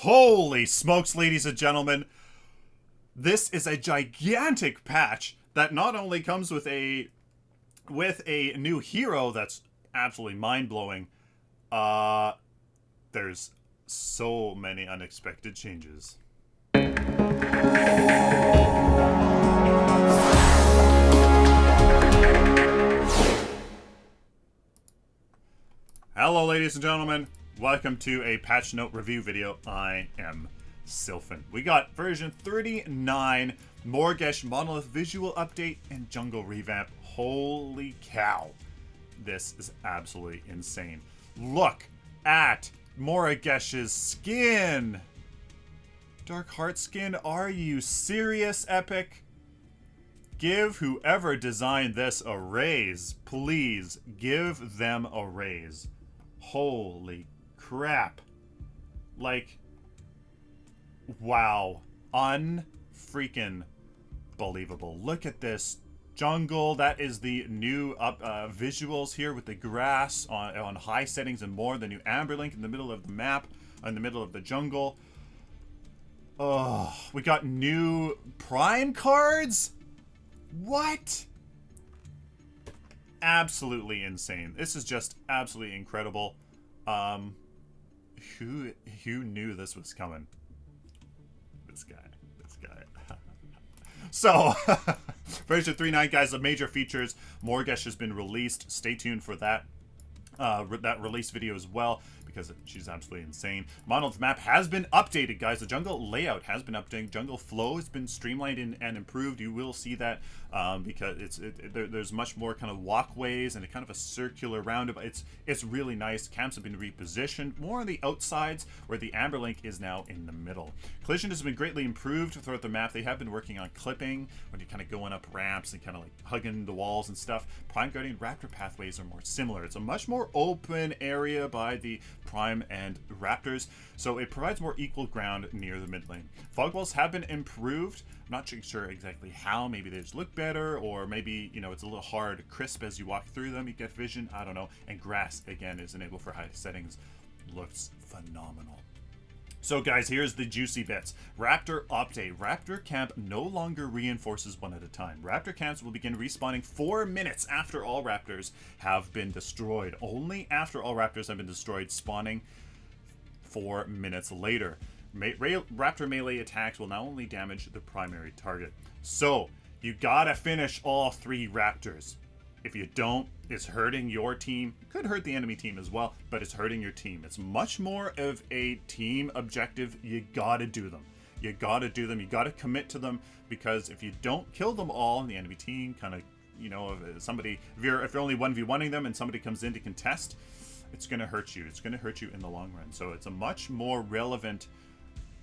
Holy smokes, ladies and gentlemen. This is a gigantic patch that not only comes with a new hero that's absolutely mind-blowing, there's so many unexpected changes. Hello, ladies and gentlemen. Welcome to a patch note review video. I am Sylphin. We got version 39, Morgesh Monolith visual update, and jungle revamp. Holy cow. This is absolutely insane. Look at Morgesh's skin. Dark Heart skin, are you serious, Epic? Give whoever designed this a raise. Please, give them a raise. Holy crap. Like, wow. Unfreaking believable. Look at this jungle. That is the new visuals here with the grass on high settings and more. The new amber link in the middle of the map, in the middle of the jungle. Oh, we got new prime cards? What? Absolutely insane. This is just absolutely incredible. Who knew this was coming? This guy. So, version 39, guys, the major features. Morgesh has been released. Stay tuned for that release video as well, because she's absolutely insane. Monolith map has been updated, guys. The jungle layout has been updated. Jungle flow has been streamlined and improved. You will see that because there's much more kind of walkways and a kind of a circular roundabout. It's really nice. Camps have been repositioned more on the outsides, where the amber link is now in the middle. Collision has been greatly improved throughout the map. They have been working on clipping when you're kind of going up ramps and kind of like hugging the walls and stuff. Prime Guardian Raptor pathways are more similar. It's a much more open area by the Prime and Raptors, so it provides more equal ground near the mid lane. Fog walls have been improved. I'm not sure exactly how. Maybe they just look better, or maybe, you know, it's a little hard crisp as you walk through them. You get vision, I don't know. And grass, again, is enabled for high settings. Looks phenomenal. So guys, here's the juicy bits. Raptor update. Raptor camp no longer reinforces one at a time. Raptor camps will begin respawning 4 minutes after all raptors have been destroyed. Only after all raptors have been destroyed, spawning 4 minutes later. Raptor melee attacks will now only damage the primary target. So, you gotta finish all 3 raptors. If you don't, it's hurting your team. Could hurt the enemy team as well, but it's hurting your team. It's much more of a team objective. You gotta do them. You gotta do them. You gotta commit to them, because if you don't kill them all, the enemy team kind of, you know, if you're only 1v1ing them and somebody comes in to contest, it's gonna hurt you. It's gonna hurt you in the long run. So it's a much more relevant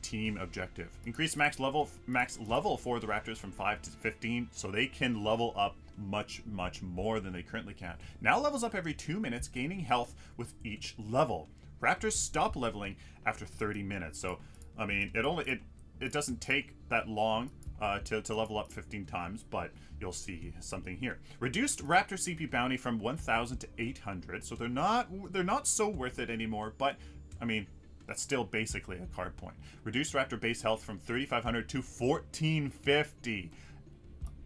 team objective. Increase max level for the Raptors from 5 to 15, so they can level up much more than they currently can. Now levels up every 2 minutes, gaining health with each level. Raptors stop leveling after 30 minutes. So I mean, it doesn't take that long to level up 15 times, but you'll see something here. Reduced Raptor CP bounty from 1,000 to 800, so they're not so worth it anymore, but I mean, that's still basically a card point. Reduced Raptor base health from 3,500 to 1,450.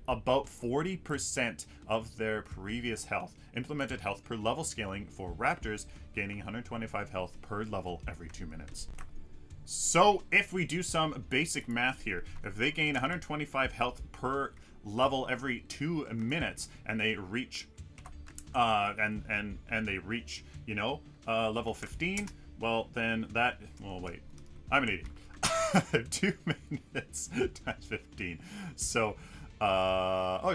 About 40% of their previous health. Implemented health per level scaling for Raptors, gaining 125 health per level every 2 minutes. So if we do some basic math here, if they gain 125 health per level every 2 minutes, and they reach you know, level 15, well then that, well wait, I'm an idiot. 2 minutes times 15. So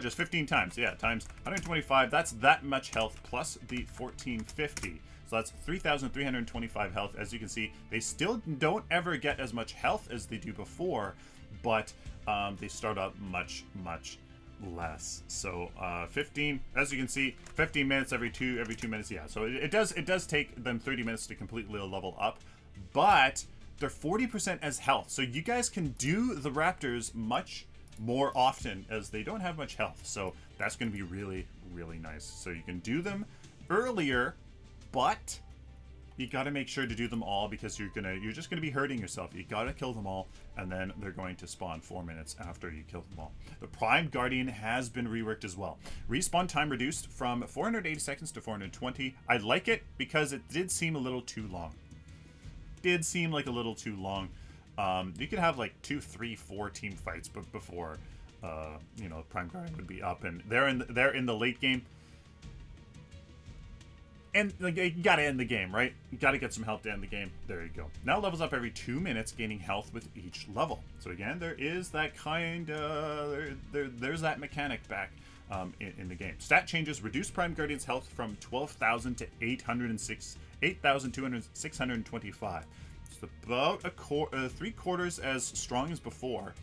just 15 times, yeah, times 125, that's that much health plus the 1450. So that's 3,325 health. As you can see, they still don't ever get as much health as they do before, but they start out much less. So 15, as you can see, 15 minutes every two minutes, yeah. So it does take them 30 minutes to completely level up, but they're 40% as health. So you guys can do the Raptors much more often, as they don't have much health. So that's going to be really nice. So you can do them earlier, but you got to make sure to do them all, because you're just gonna be hurting yourself. You got to kill them all, and then they're going to spawn 4 minutes after you kill them all. The Prime Guardian has been reworked as well. Respawn time reduced from 480 seconds to 420. I like it because it did seem a little too long. Did seem like a little too long. You could have like 2, 3, 4 team fights, but before you know, Prime Guardian would be up, and they're in the late game. And like, you gotta end the game, right? You gotta get some help to end the game. There you go. Now levels up every 2 minutes, gaining health with each level. So again, there is that kind there's that mechanic back in the game. Stat changes reduce Prime Guardian's health from 12,000 to 8,625. It's about 3/4 as strong as before,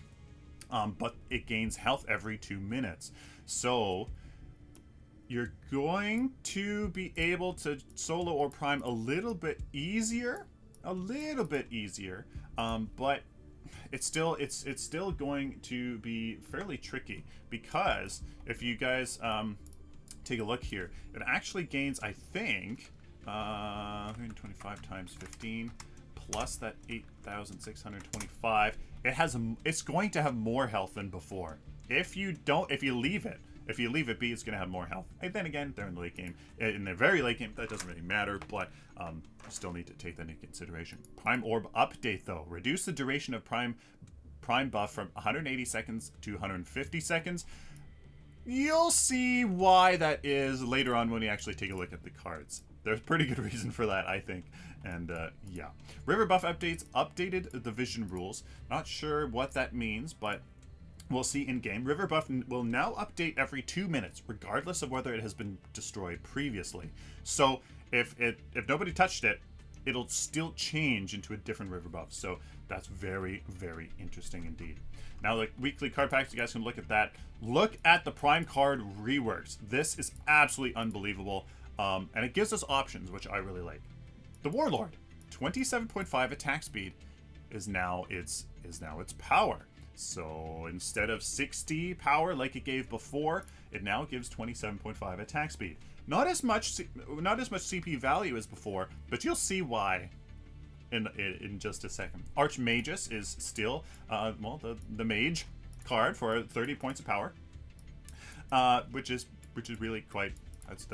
but it gains health every 2 minutes. So you're going to be able to solo or prime a little bit easier, but it's still going to be fairly tricky, because if you guys take a look here, it actually gains, I think, 125 times 15 plus that 8,625. It's going to have more health than before. If you leave it be, it's going to have more health. And then again, they're in the late game. In the very late game, that doesn't really matter, but still need to take that into consideration. Prime Orb update, though. Reduce the duration of Prime buff from 180 seconds to 150 seconds. You'll see why that is later on when you actually take a look at the cards. There's pretty good reason for that, I think. And yeah. River buff updates updated the vision rules. Not sure what that means, but we'll see in game. River buff will now update every 2 minutes, regardless of whether it has been destroyed previously. So if nobody touched it, it'll still change into a different river buff. So that's very, very interesting indeed. Now, the weekly card packs, you guys can look at that. Look at the Prime card reworks. This is absolutely unbelievable, and it gives us options, which I really like. The Warlord, 27.5 attack speed is now its power. So instead of 60 power like it gave before, it now gives 27.5 attack speed. Not as much CP value as before, but you'll see why in just a second. Archmagus is still the mage card for 30 points of power, which is really quite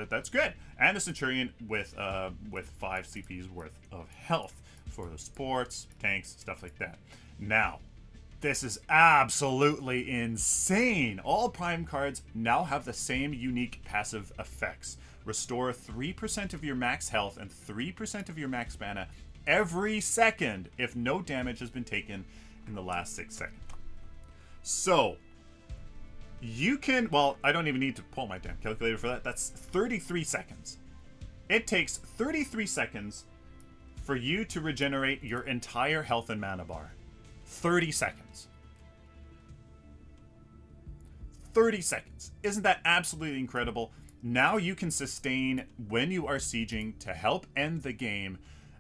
that's good. And the Centurion with 5 CP's worth of health for the supports, tanks, stuff like that. Now, this is absolutely insane. All Prime cards now have the same unique passive effects. Restore 3% of your max health and 3% of your max mana every second if no damage has been taken in the last 6 seconds. So, you can, well, I don't even need to pull my damn calculator for that. That's 33 seconds. It takes 33 seconds for you to regenerate your entire health and mana bar. 30 seconds. 30 seconds. Isn't that absolutely incredible? Now you can sustain when you are sieging to help end the game.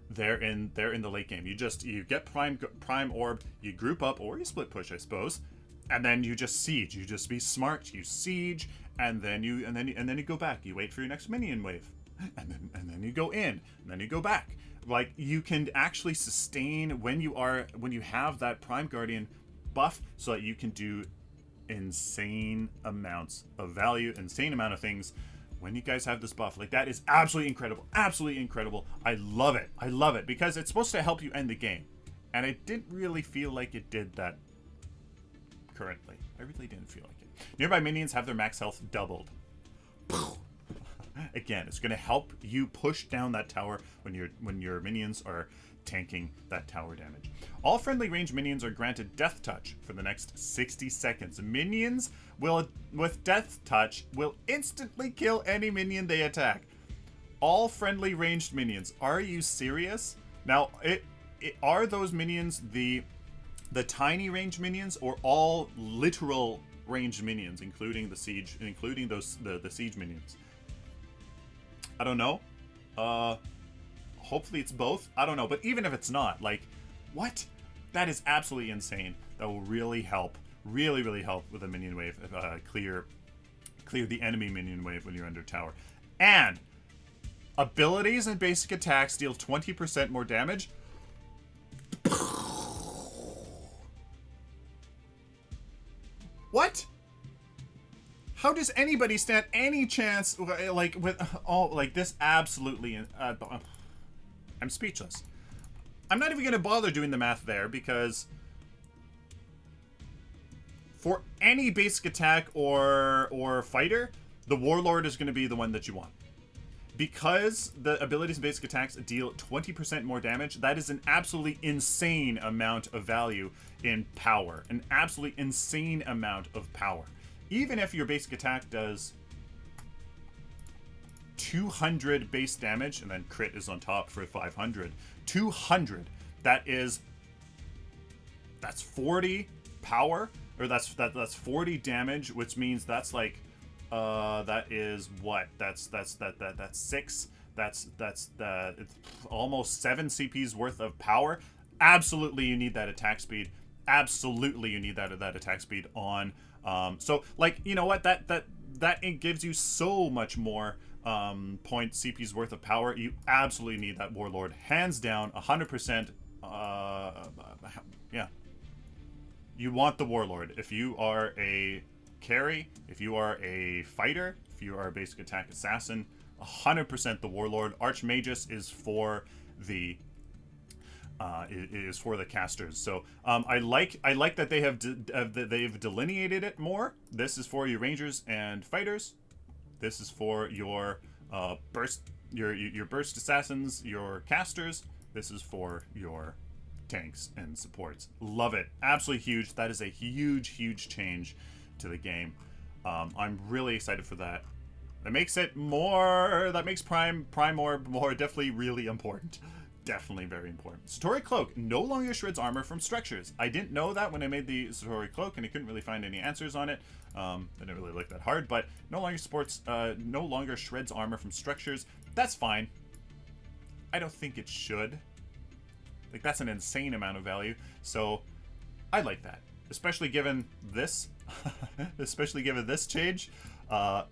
They're in the late game. You get prime orb, you group up, or you split push, I suppose, and then you just siege. You just be smart. You siege, and then you go back. You wait for your next minion wave, and then you go in, and then you go back. Like, you can actually sustain when you have that Prime Guardian buff, so that you can do insane amounts of value, insane amount of things when you guys have this buff. Like, that is absolutely incredible. Absolutely incredible. I love it. I love it because it's supposed to help you end the game. And I didn't really feel like it did that currently. I really didn't feel like it. Nearby minions have their max health doubled. Again, it's going to help you push down that tower when your minions are tanking that tower damage. All friendly ranged minions are granted Death Touch for the next 60 seconds. Minions with Death Touch will instantly kill any minion they attack. All friendly ranged minions. Are you serious? Now, are those minions the tiny ranged minions, or all literal ranged minions, including the siege, including those the siege minions? I don't know. Hopefully it's both. I don't know. But even if it's not, like, what? That is absolutely insane. That will really help. Really, really help with a minion wave. Clear the enemy minion wave when you're under tower. And Abilities and basic attacks deal 20% more damage. What? How does anybody stand any chance, like, with all, like, this absolutely, I'm speechless. I'm not even going to bother doing the math there, because for any basic attack or fighter, the Warlord is going to be the one that you want. Because the abilities and basic attacks deal 20% more damage, that is an absolutely insane amount of value in power. An absolutely insane amount of power. Even if your basic attack does 200 base damage, and then crit is on top for 500. 200, that's 40 power, or that's 40 damage, which means that's like, that is what? That's 6. It's almost 7 CP's worth of power. Absolutely, you need that attack speed. Absolutely, you need that attack speed on. So, like, you know what? That it gives you so much more point CP's worth of power. You absolutely need that Warlord, hands down, 100%. Yeah, you want the Warlord if you are a carry, if you are a fighter, if you are a basic attack assassin. 100% the Warlord. Archmagus is for the casters. So I like that they have they've delineated it more. This is for your rangers and fighters. This is for your burst assassins, your casters. This is for your tanks and supports. Love it. Absolutely huge. That is a huge change to the game. I'm really excited for that. That makes it more. That makes Prime more definitely really important. Definitely very important. Satori Cloak no longer shreds armor from structures. I didn't know that when I made the Satori Cloak, and I couldn't really find any answers on it. I didn't really look that hard, but no longer shreds armor from structures. That's fine. I don't think it should. Like, that's an insane amount of value. So I like that, especially given this, especially given this change. I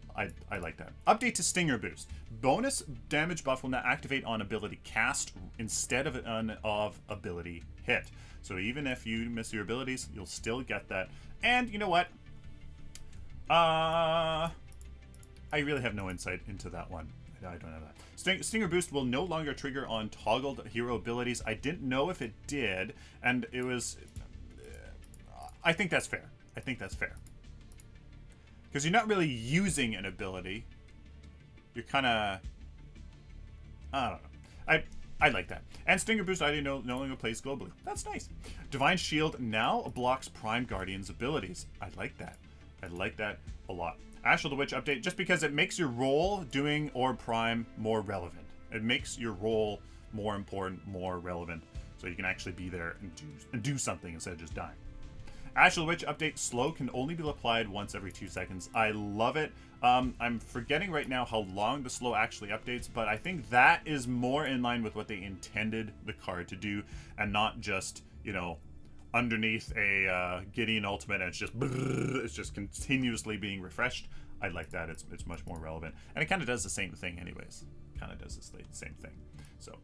like that. Update to Stinger Boost. Bonus damage buff will now activate on ability cast instead of ability hit. So even if you miss your abilities, you'll still get that. And you know what? I really have no insight into that one. I don't have that. Stinger Boost will no longer trigger on toggled hero abilities. I didn't know if it did, and it was... I think that's fair. I think that's fair. Because you're not really using an ability. You're kind of... I don't know. I like that. And Stinger Boost ID no longer plays globally. That's nice. Divine Shield now blocks Prime Guardian's abilities. I like that. I like that a lot. Ashel the Witch update, just because it makes your role doing Orb Prime more relevant. It makes your role more important, more relevant, so you can actually be there and do something instead of just dying. Ashel the Witch update, slow can only be applied once every 2 seconds. I love it. I'm forgetting right now how long the slow actually updates, but I think that is more in line with what they intended the card to do, and not just, you know, underneath a Gideon ultimate and it's just continuously being refreshed. I like that. It's much more relevant, and it kind of does the same thing anyways. Kind of does the same thing. So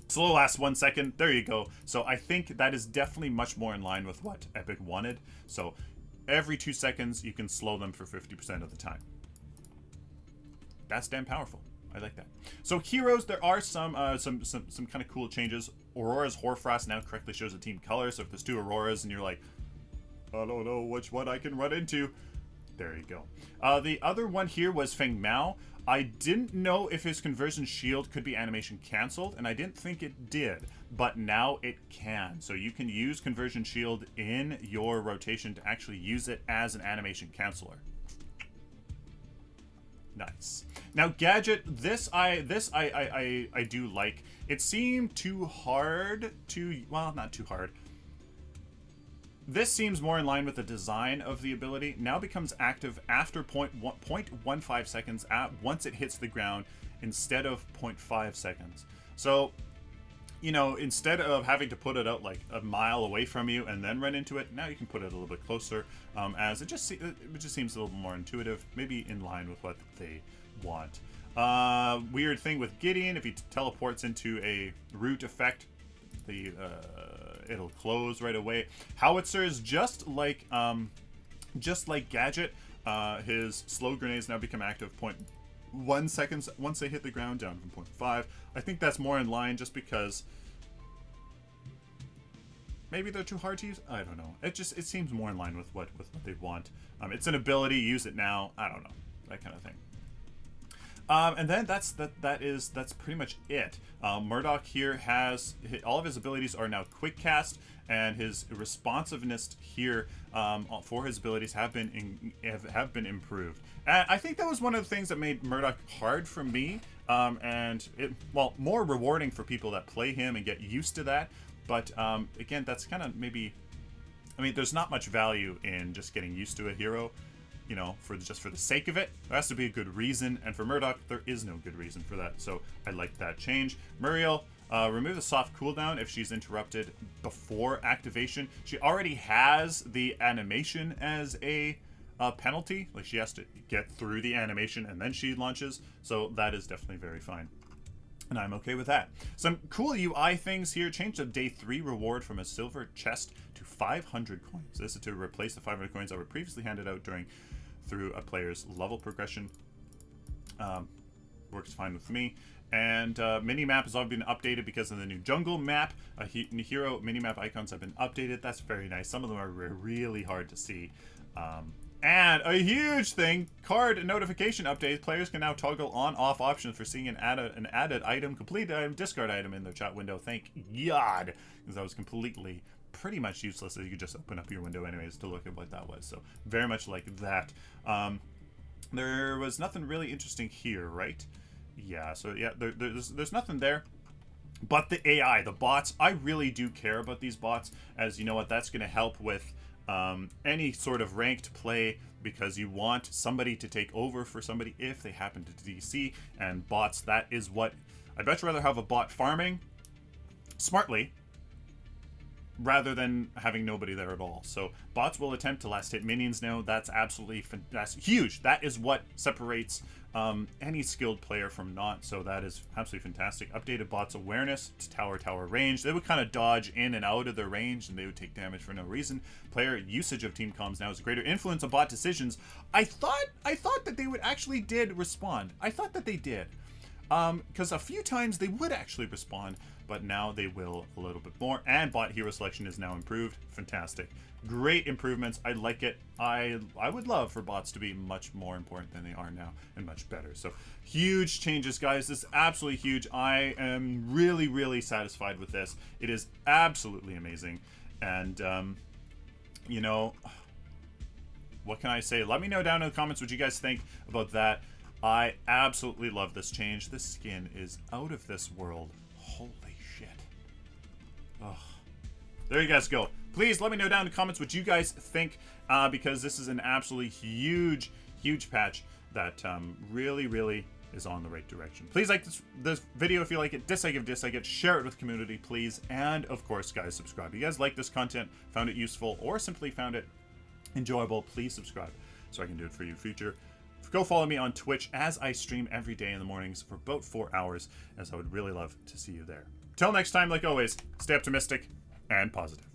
slow lasts 1 second. There you go. So I think that is definitely much more in line with what Epic wanted. So every 2 seconds you can slow them for 50% of the time. That's damn powerful. I like that. So heroes, there are some kind of cool changes. Aurora's Hoarfrost now correctly shows a team color. So if there's 2 Auroras and you're like, I don't know which one I can run into, there you go. The other one here was Feng Mao. I didn't know if his conversion shield could be animation canceled, and I didn't think it did, but now it can. So you can use conversion shield in your rotation to actually use it as an animation canceller. Nice. Now gadget, this I do like. It seemed too hard to, well, not too hard. This seems more in line with the design of the ability. Now becomes active after 0.15 seconds once it hits the ground instead of 0.5 seconds. So, you know, instead of having to put it out like a mile away from you and then run into it, now you can put it a little bit closer, as it just seems a little more intuitive, maybe in line with what they want. Weird thing with Gideon, if he teleports into a root effect, it'll close right away. Howitzers, just like Gadget, his slow grenades now become active 0.1 seconds once they hit the ground, down from 0.5. I think that's more in line, just because maybe they're too hard to use. I don't know. It seems more in line with what they want. It's an ability. Use it now. I don't know, that kind of thing. And then that's pretty much it. Murdoch here has all of his abilities are now quick cast, and his responsiveness here for his abilities have been improved. And I think that was one of the things that made Murdoch hard for me, and more rewarding for people that play him and get used to that. But again, that's kind of maybe, I mean, there's not much value in just getting used to a hero, you know, for the sake of it. There has to be a good reason, and for Murdoch, there is no good reason for that. So I like that change. Muriel, remove the soft cooldown if she's interrupted before activation. She already has the animation as a penalty. Like, she has to get through the animation and then she launches. So that is definitely very fine, and I'm okay with that. Some cool UI things here. Change the day 3 reward from a silver chest to 500 coins. This is to replace the 500 coins that were previously handed out through a player's level progression. Works fine with me. And mini-map has all been updated because of the new jungle map. Hero mini-map icons have been updated. That's very nice. Some of them are really hard to see. And a huge thing, card notification updates. Players can now toggle on-off options for seeing an added item, complete item, discard item in their chat window. Thank God, because that was completely, pretty much useless. You could just open up your window anyways to look at what that was. So very much like that. There was nothing really interesting here, right? Yeah. So yeah, there's nothing there. But the AI, the bots, I really do care about these bots, as you know what, that's going to help with any sort of ranked play, because you want somebody to take over for somebody if they happen to DC, and bots, that is what I'd much rather have a bot farming smartly rather than having nobody there at all. So bots will attempt to last hit minions now. That's huge. That is what separates any skilled player from not. So that is absolutely fantastic. Updated bots awareness to tower range. They would kind of dodge in and out of their range, and they would take damage for no reason. Player usage of team comms now is a greater influence on bot decisions. I thought that they would actually did respond. I thought that they did. Because a few times they would actually respond, but now they will a little bit more. And bot hero selection is now improved. Fantastic. Great improvements. I like it. I would love for bots to be much more important than they are now, and much better. So huge changes, guys. This is absolutely huge. I am really satisfied with this. It is absolutely amazing. And you know, what can I say? Let me know down in the comments what you guys think about that. I absolutely love this change. This skin is out of this world. Holy shit. Ugh. There you guys go. Please let me know down in the comments what you guys think, because this is an absolutely huge patch that really is on the right direction. Please like this video if you like it. Dislike it. Share it with the community, please. And of course, guys, subscribe. If you guys like this content, found it useful, or simply found it enjoyable, please subscribe so I can do it for you in future. Go follow me on Twitch, as I stream every day in the mornings for about 4 hours, as I would really love to see you there. Till next time, like always, stay optimistic and positive.